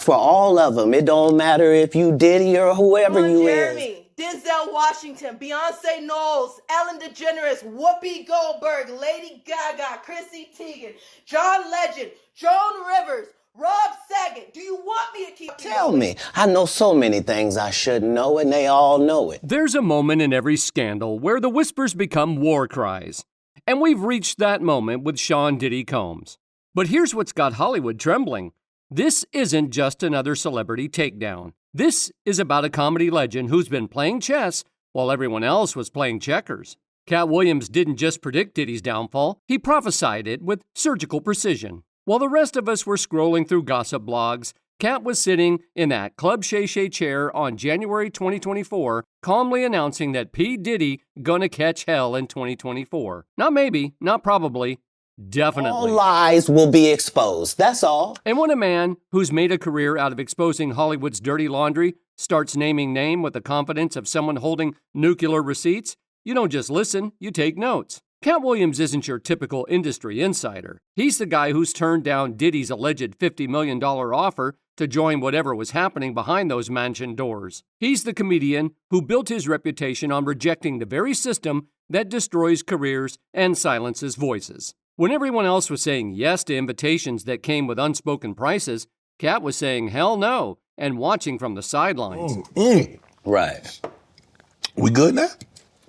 for all of them. It don't matter if you Diddy or whoever Ron you Jeremy, Denzel Washington, Beyonce Knowles, Ellen DeGeneres, Whoopi Goldberg, Lady Gaga, Chrissy Teigen, John Legend, Joan Rivers, Rob Saget. Do you want me to keep Tell me. I know so many things I shouldn't know, and they all know it. There's a moment in every scandal where the whispers become war cries. And we've reached that moment with Sean Diddy Combs. But here's what's got Hollywood trembling. This isn't just another celebrity takedown. This is about a comedy legend who's been playing chess while everyone else was playing checkers. Katt Williams didn't just predict Diddy's downfall, he prophesied it with surgical precision. While the rest of us were scrolling through gossip blogs, Katt was sitting in that Club Shay Shay chair on January 2024, calmly announcing that P. Diddy gonna catch hell in 2024. Not maybe, not probably, definitely. All lies will be exposed, that's all. And when a man who's made a career out of exposing Hollywood's dirty laundry starts naming name with the confidence of someone holding nuclear receipts, you don't just listen, you take notes. Katt Williams isn't your typical industry insider. He's the guy who's turned down Diddy's alleged $50 million offer to join whatever was happening behind those mansion doors. He's the comedian who built his reputation on rejecting the very system that destroys careers and silences voices. When everyone else was saying yes to invitations that came with unspoken prices, Katt was saying hell no and watching from the sidelines. Right. We good now?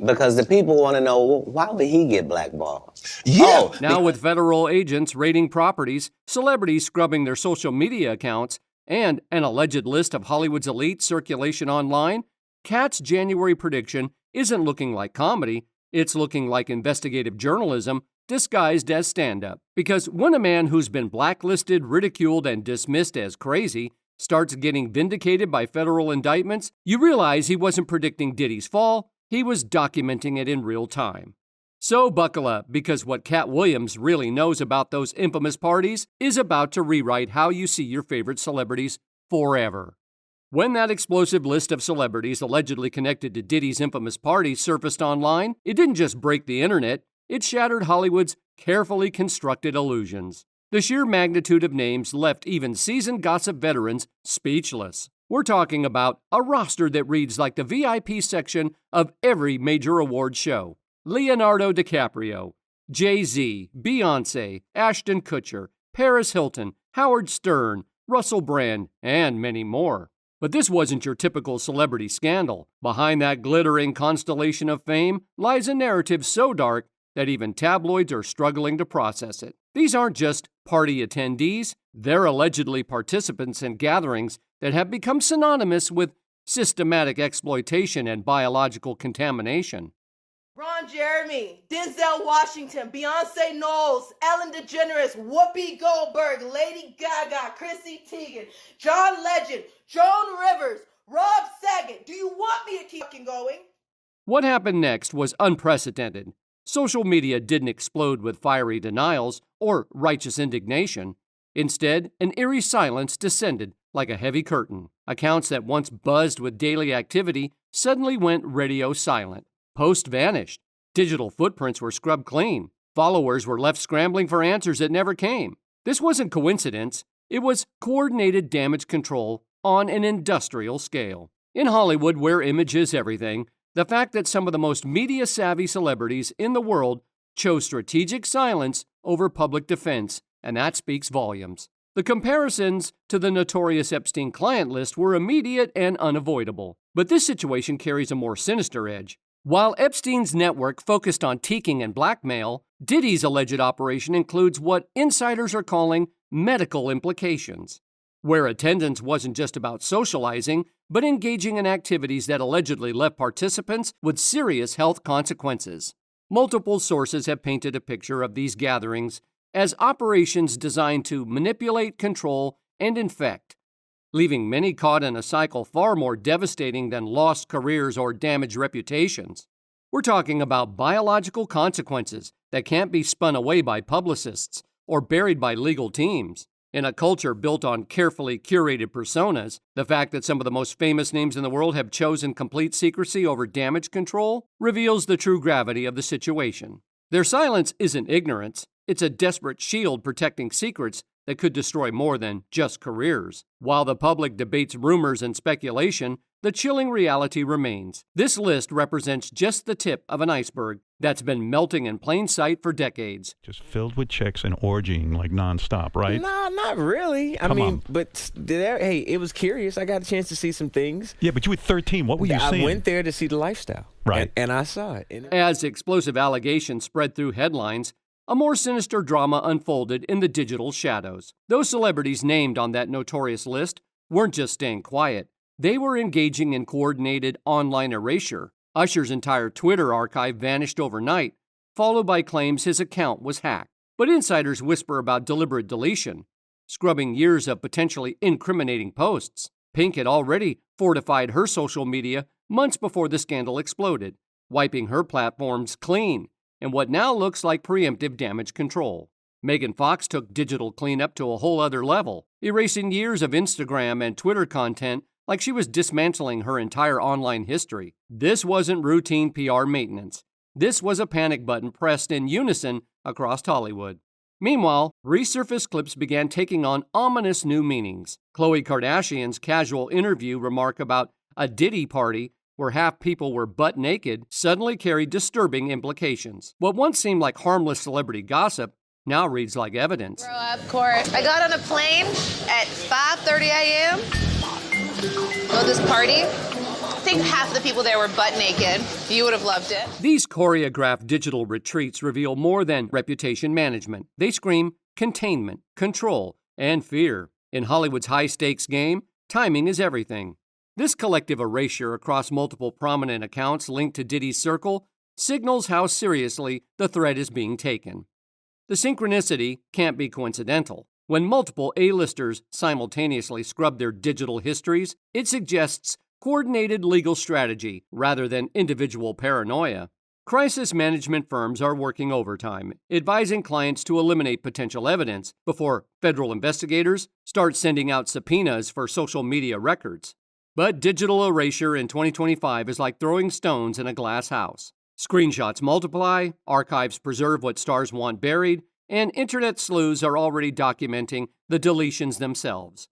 Because the people want to know, well, why would he get blackballed? Yeah. Now with federal agents raiding properties, celebrities scrubbing their social media accounts, and an alleged list of Hollywood's elite circulation online, Katt's January prediction isn't looking like comedy, it's looking like investigative journalism disguised as stand-up. Because when a man who's been blacklisted, ridiculed, and dismissed as crazy starts getting vindicated by federal indictments, you realize he wasn't predicting Diddy's fall, he was documenting it in real time. So buckle up, because what Katt Williams really knows about those infamous parties is about to rewrite how you see your favorite celebrities forever. When that explosive list of celebrities allegedly connected to Diddy's infamous party surfaced online, it didn't just break the internet, it shattered Hollywood's carefully constructed illusions. The sheer magnitude of names left even seasoned gossip veterans speechless. We're talking about a roster that reads like the VIP section of every major award show. Leonardo DiCaprio, Jay-Z, Beyonce, Ashton Kutcher, Paris Hilton, Howard Stern, Russell Brand, and many more. But this wasn't your typical celebrity scandal. Behind that glittering constellation of fame lies a narrative so dark that even tabloids are struggling to process it. These aren't just party attendees, they're allegedly participants in gatherings that have become synonymous with systematic exploitation and biological contamination. Ron Jeremy, Denzel Washington, Beyonce Knowles, Ellen DeGeneres, Whoopi Goldberg, Lady Gaga, Chrissy Teigen, John Legend, Joan Rivers, Rob Saget. Do you want me to keep going? What happened next was unprecedented. Social media didn't explode with fiery denials or righteous indignation. Instead, an eerie silence descended like a heavy curtain. Accounts that once buzzed with daily activity suddenly went radio silent. Posts vanished. Digital footprints were scrubbed clean. Followers were left scrambling for answers that never came. This wasn't coincidence. It was coordinated damage control on an industrial scale. In Hollywood, where image is everything, the fact that some of the most media-savvy celebrities in the world chose strategic silence over public defense, and that speaks volumes. The comparisons to the notorious Epstein client list were immediate and unavoidable. But this situation carries a more sinister edge. While Epstein's network focused on teaking and blackmail, Diddy's alleged operation includes what insiders are calling medical implications, where attendance wasn't just about socializing, but engaging in activities that allegedly left participants with serious health consequences. Multiple sources have painted a picture of these gatherings as operations designed to manipulate, control, and infect, leaving many caught in a cycle far more devastating than lost careers or damaged reputations. We're talking about biological consequences that can't be spun away by publicists or buried by legal teams. In a culture built on carefully curated personas, the fact that some of the most famous names in the world have chosen complete secrecy over damage control reveals the true gravity of the situation. Their silence isn't ignorance, it's a desperate shield protecting secrets that could destroy more than just careers. While the public debates rumors and speculation, the chilling reality remains. This list represents just the tip of an iceberg that's been melting in plain sight for decades. Just filled with chicks and orgying like nonstop, right? Nah, not really. Come on. But hey, it was curious. I got a chance to see some things. Yeah, but you were 13. What were you seeing? I went there to see the lifestyle. Right. And I saw it. As explosive allegations spread through headlines, a more sinister drama unfolded in the digital shadows. Those celebrities named on that notorious list weren't just staying quiet. They were engaging in coordinated online erasure. Usher's entire Twitter archive vanished overnight, followed by claims his account was hacked. But insiders whisper about deliberate deletion, scrubbing years of potentially incriminating posts. Pink had already fortified her social media months before the scandal exploded, wiping her platforms clean in what now looks like preemptive damage control. Megan Fox took digital cleanup to a whole other level, erasing years of Instagram and Twitter content like she was dismantling her entire online history. This wasn't routine PR maintenance. This was a panic button pressed in unison across Hollywood. Meanwhile, resurfaced clips began taking on ominous new meanings. Khloe Kardashian's casual interview remark about a Diddy party where half people were butt naked suddenly carried disturbing implications. What once seemed like harmless celebrity gossip now reads like evidence. Grow up, Court. I got on a plane at 5:30 a.m. Go to this party. I think half the people there were butt naked. You would have loved it. These choreographed digital retreats reveal more than reputation management. They scream containment, control, and fear. In Hollywood's high-stakes game, timing is everything. This collective erasure across multiple prominent accounts linked to Diddy's circle signals how seriously the threat is being taken. The synchronicity can't be coincidental. When multiple A-listers simultaneously scrub their digital histories, it suggests coordinated legal strategy rather than individual paranoia. Crisis management firms are working overtime, advising clients to eliminate potential evidence before federal investigators start sending out subpoenas for social media records. But digital erasure in 2025 is like throwing stones in a glass house. Screenshots multiply, archives preserve what stars want buried, and internet sleuths are already documenting the deletions themselves.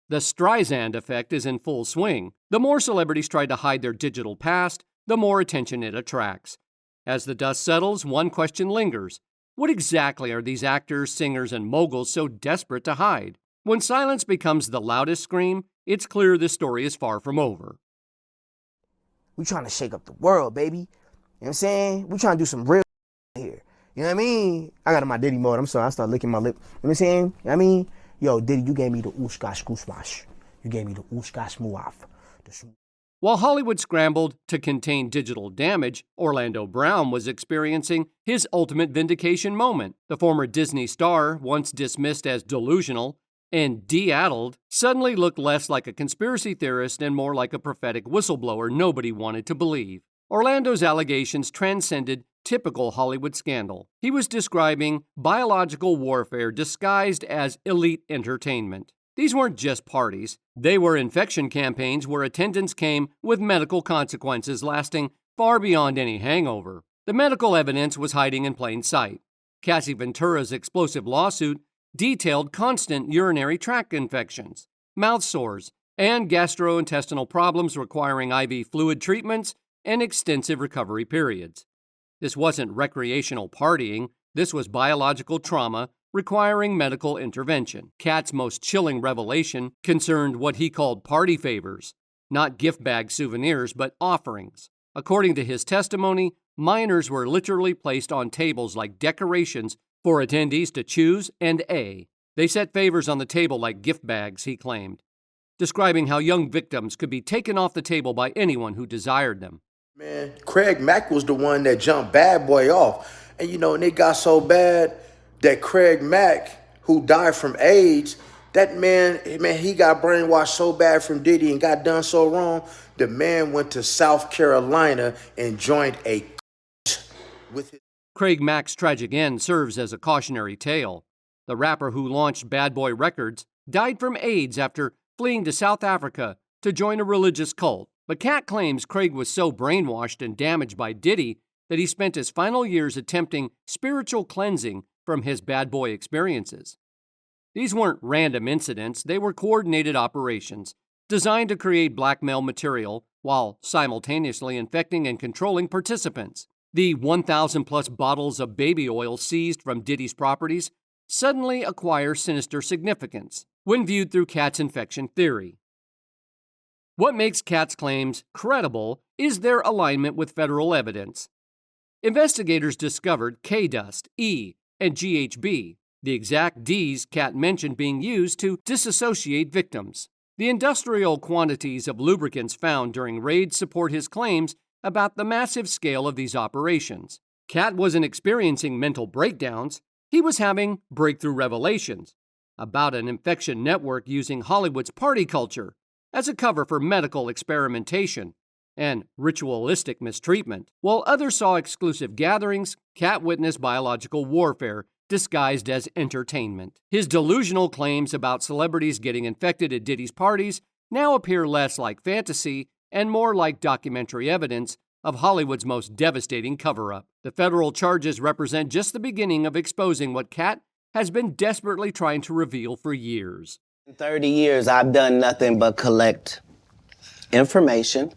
The Streisand effect is in full swing. The more celebrities try to hide their digital past, the more attention it attracts. As the dust settles, one question lingers. What exactly are these actors, singers, and moguls so desperate to hide? When silence becomes the loudest scream, it's clear this story is far from over. We trying to shake up the world, baby. You know what I'm saying? We trying to do some real here. You know what I mean? I got in my Diddy mode. I'm sorry, I started licking my lip. You know what I'm saying? You know what I mean? Yo, Diddy, you gave me the ooshka skooshwash. You gave me the ooshka smooaf. While Hollywood scrambled to contain digital damage, Orlando Brown was experiencing his ultimate vindication moment. The former Disney star, once dismissed as delusional and de-addled, suddenly looked less like a conspiracy theorist and more like a prophetic whistleblower nobody wanted to believe. Orlando's allegations transcended typical Hollywood scandal. He was describing biological warfare disguised as elite entertainment. These weren't just parties. They were infection campaigns where attendance came with medical consequences lasting far beyond any hangover. The medical evidence was hiding in plain sight. Cassie Ventura's explosive lawsuit detailed constant urinary tract infections, mouth sores, and gastrointestinal problems requiring IV fluid treatments and extensive recovery periods. This wasn't recreational partying. This was biological trauma requiring medical intervention. Katt's most chilling revelation concerned what he called party favors, not gift bag souvenirs, but offerings. According to his testimony, minors were literally placed on tables like decorations for attendees to choose and A. They set favors on the table like gift bags, he claimed, describing how young victims could be taken off the table by anyone who desired them. Man, Craig Mack was the one that jumped Bad Boy off. And, and it got so bad that Craig Mack, who died from AIDS, that man, he got brainwashed so bad from Diddy and got done so wrong, the man went to South Carolina and joined a with his... Craig Mack's tragic end serves as a cautionary tale. The rapper who launched Bad Boy Records died from AIDS after fleeing to South Africa to join a religious cult. But Katt claims Craig was so brainwashed and damaged by Diddy that he spent his final years attempting spiritual cleansing from his bad boy experiences. These weren't random incidents, they were coordinated operations designed to create blackmail material while simultaneously infecting and controlling participants. The 1,000 plus bottles of baby oil seized from Diddy's properties suddenly acquire sinister significance when viewed through Katt's infection theory. What makes Katt's claims credible is their alignment with federal evidence. Investigators discovered K-dust, E, and GHB, the exact Ds Katt mentioned being used to disassociate victims. The industrial quantities of lubricants found during raids support his claims about the massive scale of these operations. Katt wasn't experiencing mental breakdowns, he was having breakthrough revelations about an infection network using Hollywood's party culture as a cover for medical experimentation and ritualistic mistreatment. While others saw exclusive gatherings, Katt witnessed biological warfare disguised as entertainment. His delusional claims about celebrities getting infected at Diddy's parties now appear less like fantasy and more like documentary evidence of Hollywood's most devastating cover-up. The federal charges represent just the beginning of exposing what Katt has been desperately trying to reveal for years. In 30 years, I've done nothing but collect information.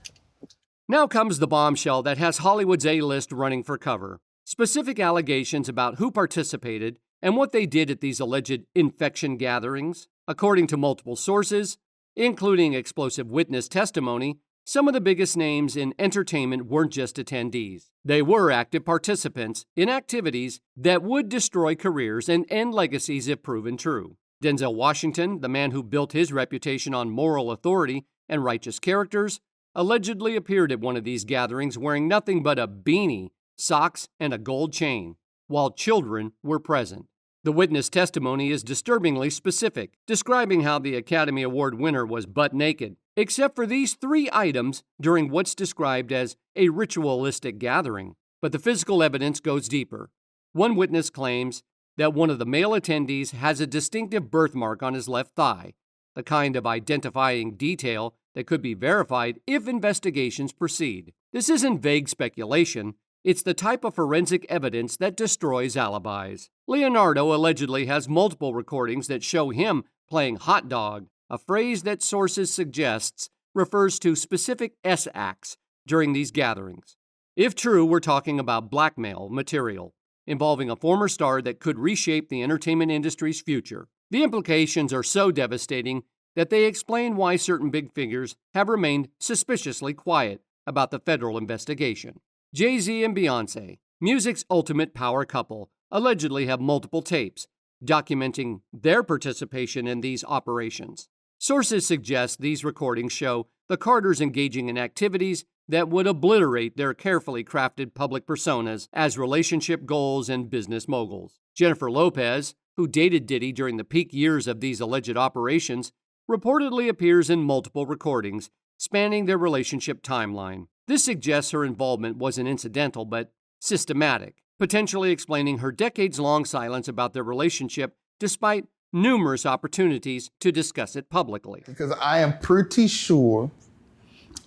Now comes the bombshell that has Hollywood's A-list running for cover. Specific allegations about who participated and what they did at these alleged infection gatherings. According to multiple sources, including explosive witness testimony, some of the biggest names in entertainment weren't just attendees. They were active participants in activities that would destroy careers and end legacies if proven true. Denzel Washington, the man who built his reputation on moral authority and righteous characters, allegedly appeared at one of these gatherings wearing nothing but a beanie, socks, and a gold chain, while children were present. The witness testimony is disturbingly specific, describing how the Academy Award winner was butt naked, except for these 3 items during what's described as a ritualistic gathering. But the physical evidence goes deeper. One witness claims that one of the male attendees has a distinctive birthmark on his left thigh, the kind of identifying detail that could be verified if investigations proceed. This isn't vague speculation. It's the type of forensic evidence that destroys alibis. Leonardo allegedly has multiple recordings that show him playing hot dog, a phrase that sources suggests refers to specific S-acts during these gatherings. If true, we're talking about blackmail material involving a former star that could reshape the entertainment industry's future. The implications are so devastating that they explain why certain big figures have remained suspiciously quiet about the federal investigation. Jay-Z and Beyoncé, music's ultimate power couple, allegedly have multiple tapes documenting their participation in these operations. Sources suggest these recordings show the Carters engaging in activities that would obliterate their carefully crafted public personas as relationship goals and business moguls. Jennifer Lopez, who dated Diddy during the peak years of these alleged operations, reportedly appears in multiple recordings spanning their relationship timeline. This suggests her involvement wasn't incidental but systematic, potentially explaining her decades-long silence about their relationship despite numerous opportunities to discuss it publicly. Because I am pretty sure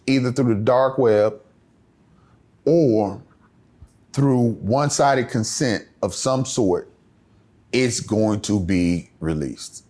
either through the dark web or through one-sided consent of some sort, it's going to be released.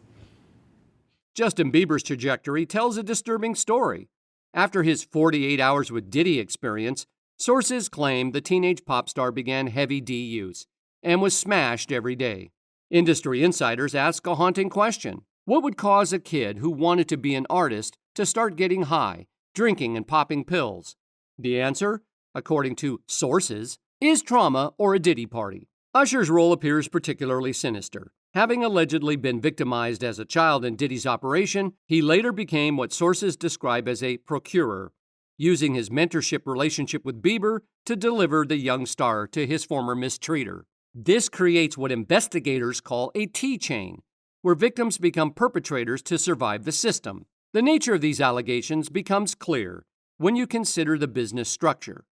Justin Bieber's trajectory tells a disturbing story. After his 48 hours with Diddy experience, sources claim the teenage pop star began heavy D use and was smashed every day. Industry insiders ask a haunting question. What would cause a kid who wanted to be an artist to start getting high, drinking and popping pills? The answer, according to sources, is trauma or a Diddy party. Usher's role appears particularly sinister. Having allegedly been victimized as a child in Diddy's operation, he later became what sources describe as a procurer, using his mentorship relationship with Bieber to deliver the young star to his former mistreater. This creates what investigators call a T-chain, where victims become perpetrators to survive the system. The nature of these allegations becomes clear when you consider the business structure.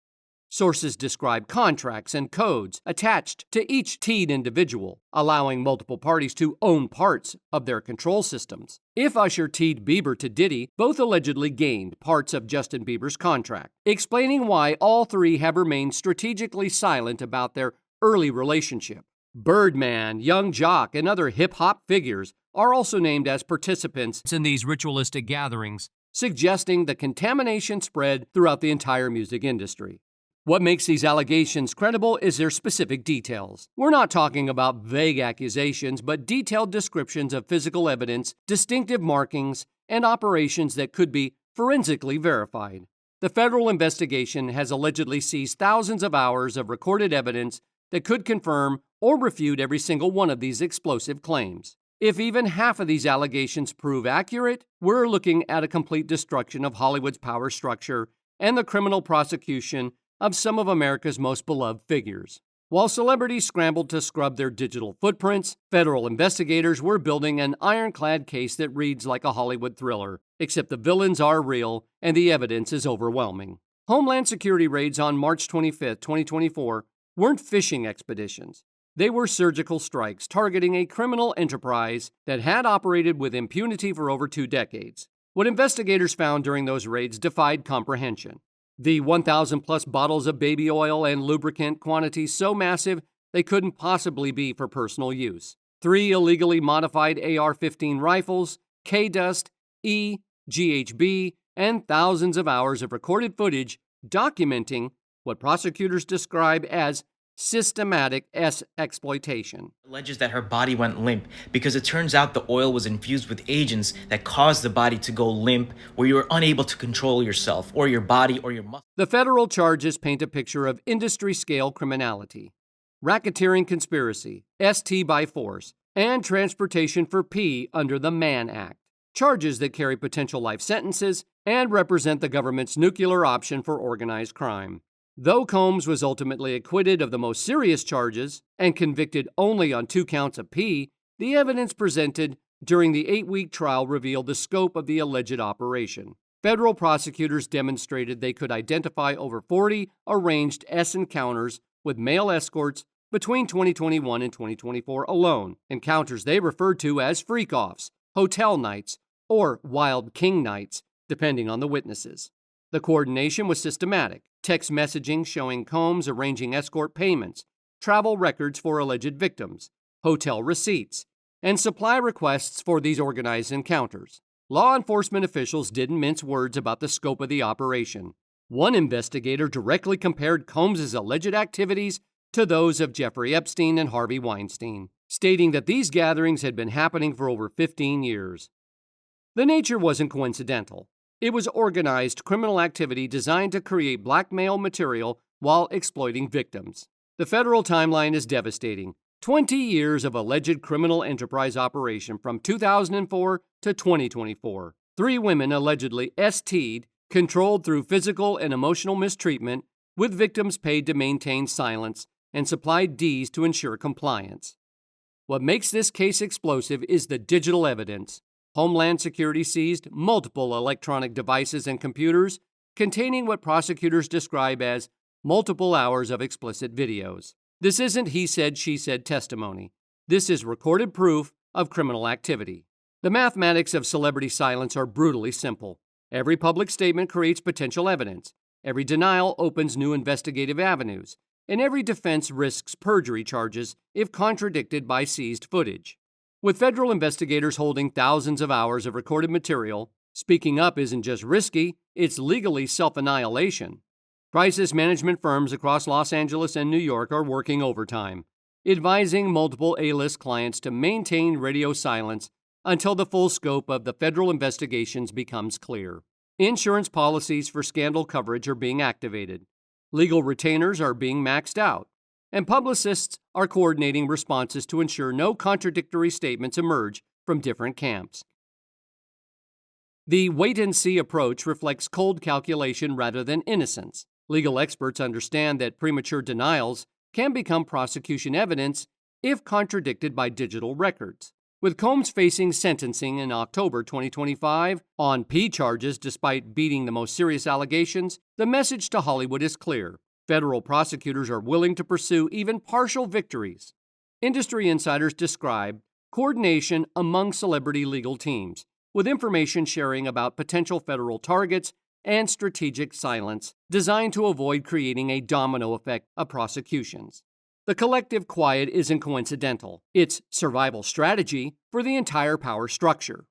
Sources describe contracts and codes attached to each teed individual, allowing multiple parties to own parts of their control systems. If Usher teed Bieber to Diddy, both allegedly gained parts of Justin Bieber's contract, explaining why all 3 have remained strategically silent about their early relationship. Birdman, Young Jock, and other hip-hop figures are also named as participants in these ritualistic gatherings, suggesting the contamination spread throughout the entire music industry. What makes these allegations credible is their specific details. We're not talking about vague accusations, but detailed descriptions of physical evidence, distinctive markings, and operations that could be forensically verified. The federal investigation has allegedly seized thousands of hours of recorded evidence that could confirm or refute every single one of these explosive claims. If even half of these allegations prove accurate, we're looking at a complete destruction of Hollywood's power structure and the criminal prosecution of some of America's most beloved figures. While celebrities scrambled to scrub their digital footprints, federal investigators were building an ironclad case that reads like a Hollywood thriller, except the villains are real and the evidence is overwhelming. Homeland Security raids on March 25, 2024, weren't fishing expeditions. They were surgical strikes targeting a criminal enterprise that had operated with impunity for over 2 decades. What investigators found during those raids defied comprehension. The 1,000-plus bottles of baby oil and lubricant, quantities so massive they couldn't possibly be for personal use. 3 illegally modified AR-15 rifles, K-Dust, GHB, and thousands of hours of recorded footage documenting what prosecutors describe as systematic exploitation. Alleges that her body went limp because it turns out the oil was infused with agents that caused the body to go limp, where you were unable to control yourself or your body or your muscles. The federal charges paint a picture of industry-scale criminality, racketeering conspiracy, ST by force, and transportation for P under the Mann Act. Charges that carry potential life sentences and represent the government's nuclear option for organized crime. Though Combs was ultimately acquitted of the most serious charges and convicted only on 2 counts of P, the evidence presented during the 8-week trial revealed the scope of the alleged operation. Federal prosecutors demonstrated they could identify over 40 arranged S encounters with male escorts between 2021 and 2024 alone, encounters they referred to as freak-offs, hotel nights, or wild king nights, depending on the witnesses. The coordination was systematic. Text messaging showing Combs arranging escort payments, travel records for alleged victims, hotel receipts, and supply requests for these organized encounters. Law enforcement officials didn't mince words about the scope of the operation. One investigator directly compared Combs' alleged activities to those of Jeffrey Epstein and Harvey Weinstein, stating that these gatherings had been happening for over 15 years. The nature wasn't coincidental. It was organized criminal activity designed to create blackmail material while exploiting victims. The federal timeline is devastating. 20 years of alleged criminal enterprise operation from 2004 to 2024. 3 women allegedly ST'd, controlled through physical and emotional mistreatment, with victims paid to maintain silence and supplied Ds to ensure compliance. What makes this case explosive is the digital evidence. Homeland Security seized multiple electronic devices and computers containing what prosecutors describe as multiple hours of explicit videos. This isn't he said, she said testimony. This is recorded proof of criminal activity. The mathematics of celebrity silence are brutally simple. Every public statement creates potential evidence. Every denial opens new investigative avenues. And every defense risks perjury charges if contradicted by seized footage. With federal investigators holding thousands of hours of recorded material, speaking up isn't just risky, it's legally self-annihilation. Crisis management firms across Los Angeles and New York are working overtime, advising multiple A-list clients to maintain radio silence until the full scope of the federal investigations becomes clear. Insurance policies for scandal coverage are being activated. Legal retainers are being maxed out. And publicists are coordinating responses to ensure no contradictory statements emerge from different camps. The wait-and-see approach reflects cold calculation rather than innocence. Legal experts understand that premature denials can become prosecution evidence if contradicted by digital records. With Combs facing sentencing in October 2025 on P charges despite beating the most serious allegations, the message to Hollywood is clear. Federal prosecutors are willing to pursue even partial victories. Industry insiders describe coordination among celebrity legal teams, with information sharing about potential federal targets and strategic silence designed to avoid creating a domino effect of prosecutions. The collective quiet isn't coincidental. It's survival strategy for the entire power structure.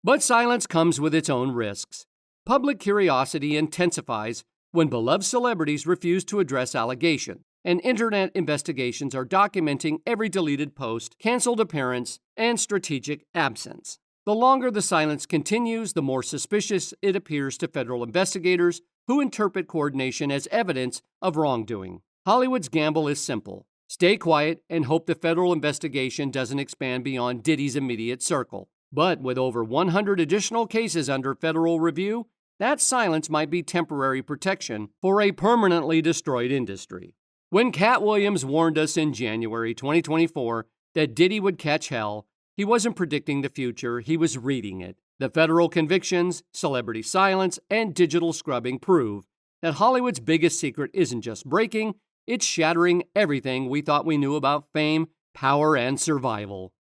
But silence comes with its own risks. Public curiosity intensifies when beloved celebrities refuse to address allegations, and internet investigations are documenting every deleted post, canceled appearance, and strategic absence. The longer the silence continues, the more suspicious it appears to federal investigators who interpret coordination as evidence of wrongdoing. Hollywood's gamble is simple. Stay quiet and hope the federal investigation doesn't expand beyond Diddy's immediate circle. But with over 100 additional cases under federal review, that silence might be temporary protection for a permanently destroyed industry. When Katt Williams warned us in January 2024 that Diddy would catch hell, he wasn't predicting the future, he was reading it. The federal convictions, celebrity silence, and digital scrubbing prove that Hollywood's biggest secret isn't just breaking, it's shattering everything we thought we knew about fame, power, and survival.